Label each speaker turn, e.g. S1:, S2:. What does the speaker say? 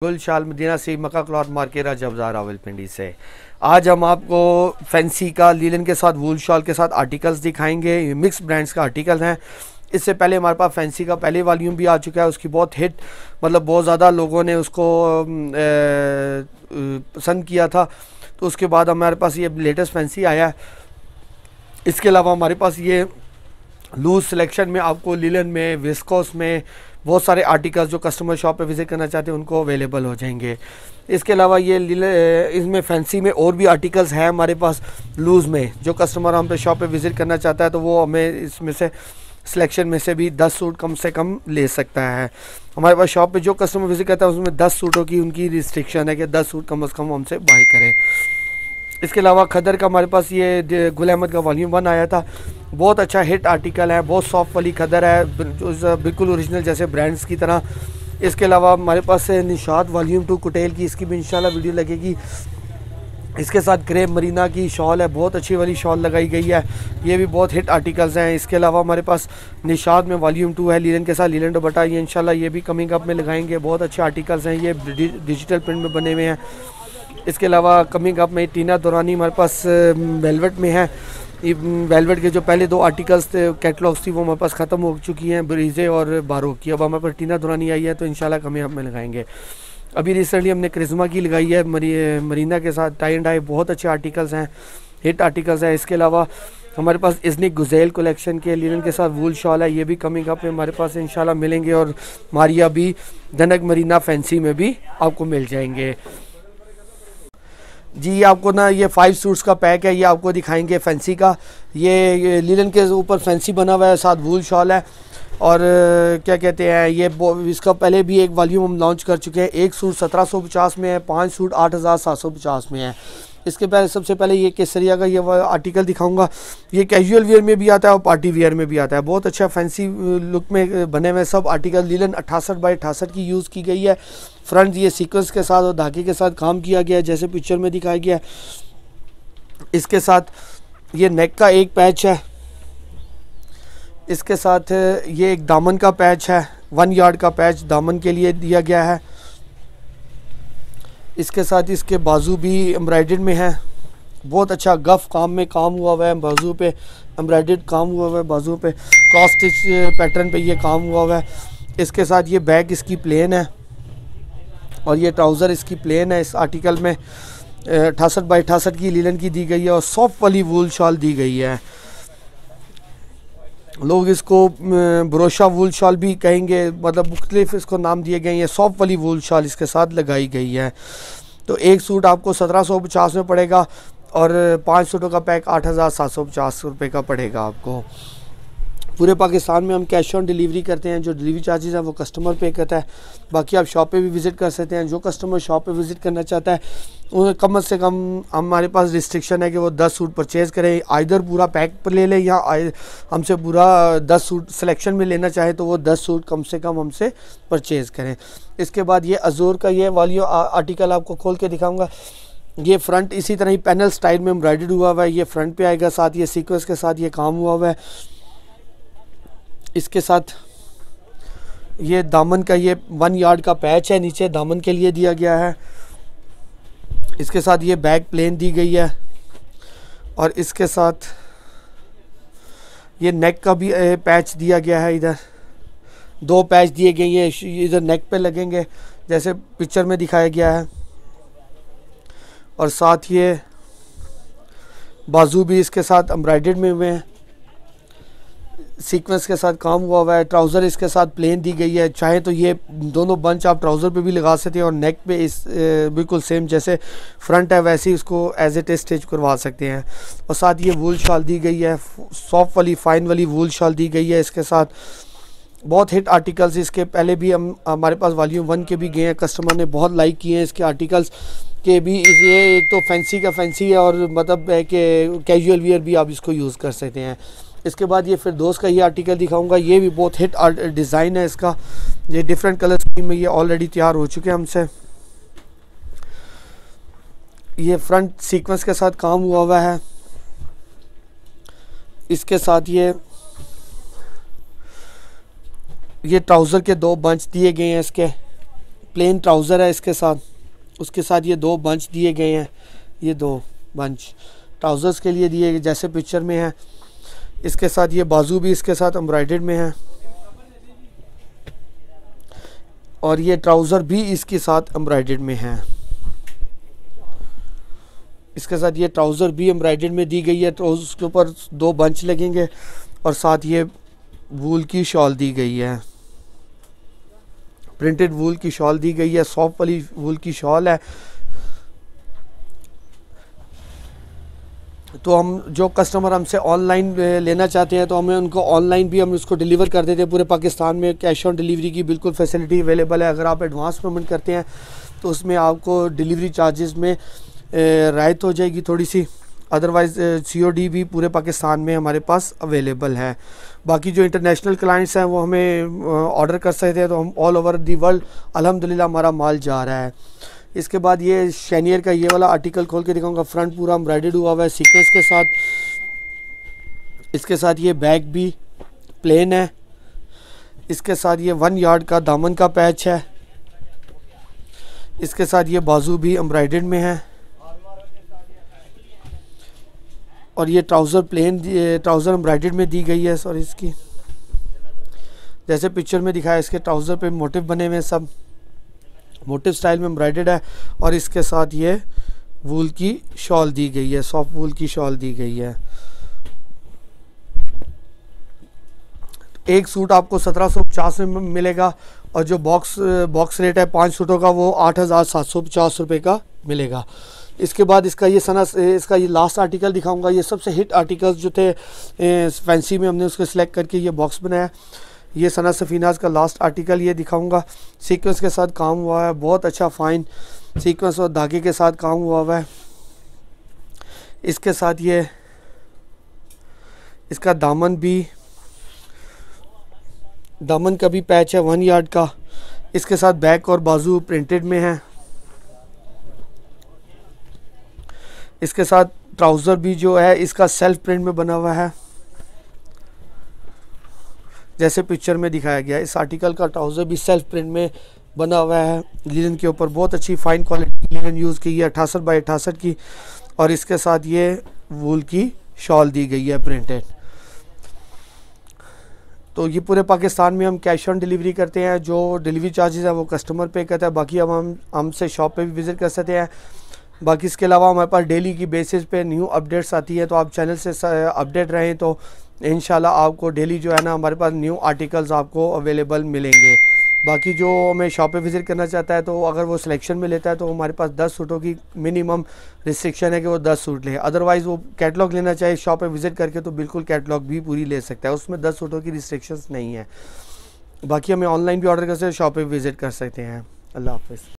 S1: गुलशाल Medina से मक्का cloth market जबजार Rawalpindi से। आज हम आपको फैंसी का लीलन के साथ वूल शॉल के साथ आर्टिकल्स दिखाएंगे। ये मिक्स ब्रांड्स का आर्टिकल हैं। इससे पहले हमारे पास फैंसी का पहले वॉल्यूम भी आ चुका है, उसकी बहुत हिट, मतलब बहुत ज़्यादा लोगों ने उसको पसंद किया था। तो उसके बाद हमारे पास ये लेटेस्ट फैंसी आया है। इसके अलावा हमारे पास ये लूज सिलेक्शन में आपको लीलन में, विस्कोस में बहुत सारे आर्टिकल्स जो कस्टमर शॉप पे विज़िट करना चाहते हैं उनको अवेलेबल हो जाएंगे। इसके अलावा ये इसमें फैंसी में और भी आर्टिकल्स हैं हमारे पास लूज़ में। जो कस्टमर हम पे शॉप पे विज़िट करना चाहता है तो वो हमें इसमें से सिलेक्शन में से भी 10 सूट कम से कम ले सकता है। हमारे पास शॉप पे जो कस्टमर विज़िट करता है उसमें 10 सूटों की उनकी रिस्ट्रिक्शन है कि 10 सूट कम से कम हमसे बाई करें। इसके अलावा खदर का हमारे पास ये गुल अहमद का वॉल्यूम 1 आया था, बहुत अच्छा हिट आर्टिकल है, बहुत सॉफ्ट वाली खदर है, बिल्कुल ओरिजिनल जैसे ब्रांड्स की तरह। इसके अलावा हमारे पास निशात वॉल्यूम 2 कुटेल की, इसकी भी इंशाल्लाह वीडियो लगेगी। इसके साथ क्रेप मरीना की शॉल है, बहुत अच्छी वाली शॉल लगाई गई है, ये भी बहुत हिट आर्टिकल्स हैं। इसके अलावा हमारे पास निशात में वॉल्यूम 2 है लीलन के साथ, लीलन दुपट्टा, ये इंशाल्लाह ये भी कमिंग अप में लगाएंगे। बहुत अच्छे आर्टिकल्स हैं, ये डिजिटल प्रिंट में बने हुए हैं। इसके अलावा कमिंग अप में टीना दुरानी हमारे पास वेलवेट में है। वेलवेट के जो पहले 2 आर्टिकल्स थे, कैटलॉग्स थी, वो हमारे पास ख़त्म हो चुकी हैं, ब्रीजे और बारो की। अब हमारे पास टीना दुरानी आई है तो इंशाल्लाह कमिंग अप में लगाएंगे। अभी रिसेंटली हमने करिश्मा की लगाई है मरीना के साथ, टाई एंड डाई, बहुत अच्छे आर्टिकल्स हैं, हिट आर्टिकल्स हैं। इसके अलावा हमारे पास इस्निक गुज़ैल कलेक्शन के लीलन के साथ वूल शॉल है, ये भी कमिंग अप में हमारे पास इंशाल्लाह मिलेंगे। और मारिया भी धनक मरीना फैंसी में भी आपको मिल जाएंगे जी। आपको ना ये 5 सूट्स का पैक है, ये आपको दिखाएंगे फैंसी का। ये लीलन के ऊपर फैंसी बना हुआ है, साथ वूल शॉल है। और क्या कहते हैं, ये इसका पहले भी एक वॉल्यूम हम लॉन्च कर चुके हैं। 1 सूट 1750 में है, 5 सूट 8750 में है। इसके पहले सबसे पहले ये केसरिया का ये आर्टिकल दिखाऊंगा। ये कैजुअल वेयर में भी आता है और पार्टी वेयर में भी आता है, बहुत अच्छा फैंसी लुक में बने हुए सब आर्टिकल। लीलन 68x68 की यूज़ की गई है। फ्रंट ये सीक्वेंस के साथ और धागे के साथ काम किया गया है जैसे पिक्चर में दिखाया गया है। इसके साथ ये नेक का एक पैच है, इसके साथ ये एक दामन का पैच है, 1 यार्ड का पैच दामन के लिए दिया गया है। इसके साथ इसके बाजू भी एम्ब्रॉयडर्ड में है, बहुत अच्छा गफ काम में काम हुआ है, बाजू पे एम्ब्रॉयडर्ड काम हुआ है, बाजू पे क्रॉस स्टिच पैटर्न पे ये काम हुआ है। इसके साथ ये बैक इसकी प्लेन है और ये ट्राउज़र इसकी प्लेन है। इस आर्टिकल में 68x68 की लीलन की दी गई है और सॉफ्ट वाली वूल शॉल दी गई है। लोग इसको ब्रोशा वूल शॉल भी कहेंगे, मतलब मुख्तलिफ इसको नाम दिए गए हैं। सॉफ्ट वाली वूल शॉल इसके साथ लगाई गई है। तो एक सूट आपको 1750 में पड़ेगा और 5 सूटों का पैक 8750 रुपये का पड़ेगा आपको। पूरे पाकिस्तान में हम कैश ऑन डिलीवरी करते हैं, जो डिलीवरी चार्जेस हैं वो कस्टमर पे करता है। बाकी आप शॉप पे भी विज़िट कर सकते हैं। जो कस्टमर शॉप पे विज़िट करना चाहता है उन्हें कम से कम हमारे पास रिस्ट्रिक्शन है कि वो 10 सूट परचेज़ करें, आइदर पूरा पैक पर ले लें या हमसे पूरा 10 सूट सिलेक्शन में लेना चाहे तो वो 10 सूट कम से कम हमसे परचेज़ करें। इसके बाद ये अजूर का ये वाली आर्टिकल आपको खोल के दिखाऊँगा। ये फ्रंट इसी तरह ही पैनल स्टाइल में एम्ब्रॉयडर्ड हुआ हुआ है, ये फ्रंट पे आएगा, साथ ये सीक्वेंस के साथ ये काम हुआ हुआ है। इसके साथ ये दामन का ये 1 यार्ड का पैच है, नीचे दामन के लिए दिया गया है। इसके साथ ये बैक प्लेन दी गई है और इसके साथ ये नेक का भी पैच दिया गया है। इधर 2 पैच दिए गए हैं, इधर नेक पे लगेंगे जैसे पिक्चर में दिखाया गया है। और साथ ये बाजू भी इसके साथ एम्ब्रॉयडर्ड में हुए हैं, सीक्वेंस के साथ काम हुआ है। ट्राउज़र इसके साथ प्लेन दी गई है, चाहे तो ये दोनों बंच आप ट्राउज़र पे भी लगा सकते हैं और नेक पे इस बिल्कुल सेम जैसे फ्रंट है वैसे ही उसको एज इट इज स्टिच करवा सकते हैं। और साथ ये वूल शॉल दी गई है, सॉफ्ट वाली फाइन वाली वूल शॉल दी गई है। इसके साथ बहुत हिट आर्टिकल्स, इसके पहले भी हमारे पास वॉल्यूम 1 के भी गए हैं, कस्टमर ने बहुत लाइक किए हैं इसके आर्टिकल्स के भी। ये एक तो फैंसी का फैंसी है और मतलब है कि कैजुअल वियर भी आप इसको यूज़ कर सकते हैं। इसके बाद ये फिर दोस्त का ये आर्टिकल दिखाऊंगा, ये भी बहुत हिट डिज़ाइन है इसका। ये डिफरेंट कलर स्कीम में ये ऑलरेडी तैयार हो चुके हैं हमसे। ये फ्रंट सीक्वेंस के साथ काम हुआ है। इसके साथ ये ट्राउज़र के 2 बंच दिए गए हैं इसके, प्लेन ट्राउज़र है इसके साथ, उसके साथ ये 2 बंच दिए गए हैं, ये 2 बंच ट्राउज़र्स के लिए दिए गए जैसे पिक्चर में है। इसके साथ ये बाजू भी इसके साथ एम्ब्रॉयडर्ड में है, और ये ट्राउज़र भी इसके साथ एम्ब्रॉयडर्ड में है। इसके साथ ये ट्राउज़र भी एम्ब्रॉयडर्ड में दी गई है, तो उसके ऊपर 2 बंच लगेंगे, और साथ ये वूल की शॉल दी गई है, प्रिंटेड वूल की शॉल दी गई है, सॉफ्ट वाली वूल की शॉल है। तो हम जो कस्टमर हमसे ऑनलाइन लेना चाहते हैं तो हमें उनको ऑनलाइन भी हम उसको डिलीवर कर देते हैं पूरे पाकिस्तान में। कैश ऑन डिलीवरी की बिल्कुल फैसिलिटी अवेलेबल है। अगर आप एडवांस पेमेंट करते हैं तो उसमें आपको डिलीवरी चार्जेस में रायत हो जाएगी थोड़ी सी, अदरवाइज़ COD भी पूरे पाकिस्तान में हमारे पास अवेलेबल है। बाकी जो इंटरनेशनल क्लाइंट्स हैं वो हमें ऑर्डर कर सकते हैं, तो हम ऑल ओवर दी वर्ल्ड अल्हम्दुलिल्लाह हमारा माल जा रहा है। इसके बाद ये शैनियर का ये वाला आर्टिकल खोल के दिखाऊंगा। फ्रंट पूरा एम्ब्रॉयडर्ड हुआ हुआ है सीक्वेंस के साथ। इसके साथ ये बैक भी प्लेन है। इसके साथ ये 1 यार्ड का दामन का पैच है। इसके साथ ये बाजू भी एम्ब्रॉयडर्ड में है, और ये ट्राउज़र प्लेन ट्राउज़र एम्ब्रॉयडर्ड में दी गई है। सॉरी, इसकी जैसे पिक्चर में दिखाया इसके ट्राउज़र पे मोटिव बने हुए हैं, सब मोटिव स्टाइल में एम्ब्रॉयडर्ड है। और इसके साथ ये वूल की शॉल दी गई है, सॉफ्ट वूल की शॉल दी गई है। एक सूट आपको 1750 में मिलेगा, और जो बॉक्स रेट है 5 सूटों का वो 8750 रुपये का मिलेगा। इसके बाद इसका ये लास्ट आर्टिकल दिखाऊंगा। ये सबसे हिट आर्टिकल्स जो थे फैंसी में हमने उसको सिलेक्ट करके ये बॉक्स बनाया। ये सना सफ़ीनाज का लास्ट आर्टिकल ये दिखाऊंगा। सीक्वेंस के साथ काम हुआ है, बहुत अच्छा फाइन सीक्वेंस और धागे के साथ काम हुआ है। इसके साथ ये इसका दामन का भी पैच है 1 यार्ड का। इसके साथ बैक और बाजू प्रिंटेड में है। इसके साथ ट्राउज़र भी जो है इसका सेल्फ प्रिंट में बना हुआ है, जैसे पिक्चर में दिखाया गया। इस आर्टिकल का ट्राउज़र भी सेल्फ प्रिंट में बना हुआ है लिनन के ऊपर। बहुत अच्छी फाइन क्वालिटी की लिनन यूज़ की है 68 बाई 68 की। और इसके साथ ये वूल की शॉल दी गई है प्रिंटेड। तो ये पूरे पाकिस्तान में हम कैश ऑन डिलीवरी करते हैं। जो डिलीवरी चार्जेस है वो कस्टमर पे करता है। बाकी हम हमसे शॉप पे भी विज़िट कर सकते हैं। बाकी इसके अलावा हमारे पास डेली की बेसिस पे न्यू अपडेट्स आती है, तो आप चैनल से अपडेट रहें तो इंशाल्लाह आपको डेली जो है ना हमारे पास न्यू आर्टिकल्स आपको अवेलेबल मिलेंगे। बाकी जो हमें शॉप पे विज़िट करना चाहता है तो अगर वो सिलेक्शन में लेता है तो हमारे पास 10 सूटों की मिनिमम रिस्ट्रिक्शन है कि वो 10 सूट ले। अदरवाइज़ वो कैटलॉग लेना चाहे शॉप पे विज़िट करके तो बिल्कुल कैटलॉग भी पूरी ले सकता है, उसमें 10 सूटों की रिस्ट्रिक्शंस नहीं है। बाकी हमें ऑनलाइन भी ऑर्डर कर सकते हैं, शॉप पे विज़िट कर सकते हैं। अल्लाह हाफ़िज़।